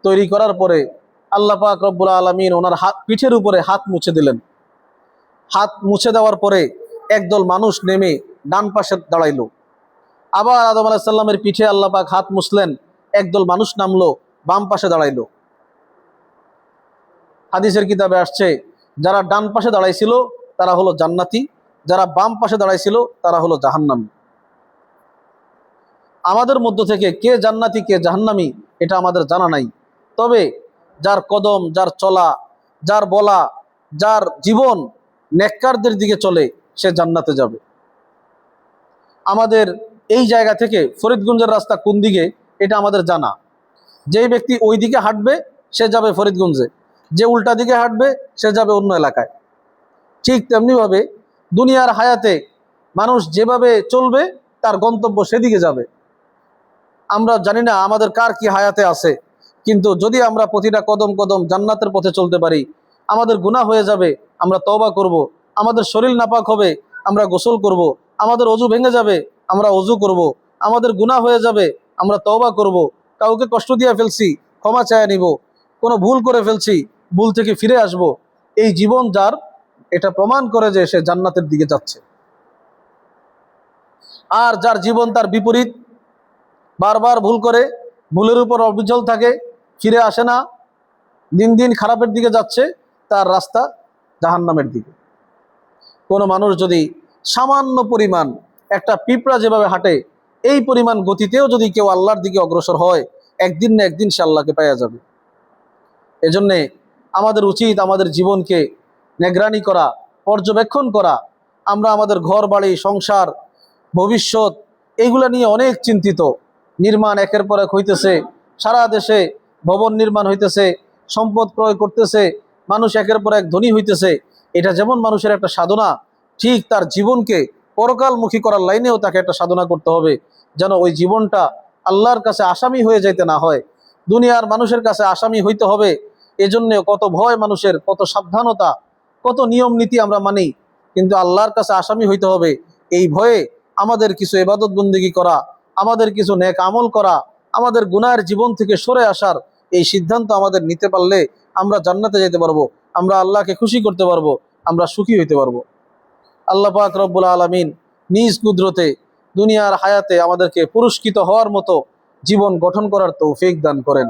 তৈরি করার পরে আল্লাহ পাক রব্বুল আলামিন ওনার পিঠের উপরে হাত মুছে দিলেন। হাত মুছে দেওয়ার পরে একদল মানুষ নেমে ডান পাশে দাঁড়াইলো। আবার আদম আলাইহিস সালামের পিঠে আল্লাহ পাক হাত মুছলেন, একদল মানুষ নামলো বাম পাশে দাঁড়াইলো। হাদিসের কিতাবে আসছে, যারা ডান পাশে দাঁড়াইছিল তারা হলো জান্নাতি, যারা বাম পাশে দাঁড়াইছিল তারা হলো জাহান্নামী। আমাদের মধ্য থেকে কে জান্নাতি কে জাহান্নামী এটা আমাদের জানা নাই। তবে যার কদম, যার চলা, যার বলা, যার জীবন নেককারদের দিকে চলে, সে জান্নাতে যাবে। আমাদের এই জায়গা থেকে ফরিদগঞ্জের রাস্তা কোন দিকে এটা আমাদের জানা। যেই ব্যক্তি ওই দিকে হাঁটবে সে যাবে ফরিদগঞ্জে, যে উল্টা দিকে হাঁটবে সে যাবে অন্য এলাকায়। ঠিক তেমনিভাবে দুনিয়ার হায়াতে মানুষ যেভাবে চলবে তার গন্তব্য সেদিকে যাবে। আমরা জানি না আমাদের কার কি হায়াতে আছে, কিন্তু যদি আমরা প্রতিটা কদম কদম জান্নাতের পথে চলতে পারি, আমাদের গুনাহ হয়ে যাবে, আমরা তওবা করব। আমাদের শরীর নাপাক হবে, আমরা গোসল করব। আমাদের অজু ভেঙে যাবে, আমরা অজু করব। আমাদের গুনাহ হয়ে যাবে, আমরা তওবা করব। কাউকে কষ্ট দিয়ে ফেলছি, ক্ষমা চায় নিব। কোনো ভুল করে ফেলছি, ভুল থেকে ফিরে আসব। এই জীবন যার, এটা প্রমাণ করে যে সে জান্নাতের দিকে যাচ্ছে। আর যার জীবন তার বিপরীত, বারবার ভুল করে, ভুলের উপর অবিচল থাকে, ফিরে আসে না, দিন দিন খারাপের দিকে যাচ্ছে, তার রাস্তা জাহান্নামের দিকে। কোনো মানুষ যদি সামান্য পরিমাণ, একটা পিঁপড়া যেভাবে হাঁটে এই পরিমাণ গতিতেও যদি কেউ আল্লাহর দিকে অগ্রসর হয়, একদিন না একদিন সে আল্লাহকে পাওয়া যাবে। এজন্যে আমাদের উচিত আমাদের জীবনকে নিগরানি করা, পর্যবেক্ষণ করা। আমরা আমাদের ঘর বাড়ি, সংসার, ভবিষ্যৎ এইগুলা নিয়ে অনেক চিন্তিত। নির্মাণ একের পর এক হইতেছে, সারা দেশে ভবন নির্মাণ হইতেছে, সম্পদ ক্রয় করতেছে, মানুষ একের পর এক ধনী হইতেছে। এটা যেমন মানুষের একটা সাধনা, ঠিক তার জীবনকে পরকালমুখী করার লাইনেও তাকে একটা সাধনা করতে হবে, যেন ওই জীবনটা আল্লাহর কাছে আসামি হয়ে যাইতে না হয়। দুনিয়ার মানুষের কাছে আসামি হইতে হবে, এজন্য কত ভয় মানুষের, কত সাবধানতা, কত নিয়ম নীতি আমরা মানি, কিন্তু আল্লাহর কাছে আসামি হইতে হবে। এই ভয়ে আমাদের কিছু ইবাদত বন্দেগী করা, আমাদের কিছু নেক আমল করা, আমাদের গুনাহের জীবন থেকে সরে আসার এই সিদ্ধান্ত আমাদের নিতে পারলে আমরা জান্নাতে যেতে পারবো, আমরা আল্লাহকে খুশি করতে পারবো, আমরা সুখী হইতে পারবো। আল্লাহ পাক রব্বুল আলামিন নিজ কুদরতে দুনিয়ার হায়াতে আমাদেরকে পুরস্কৃত হওয়ার মতো জীবন গঠন করার তৌফিক দান করেন।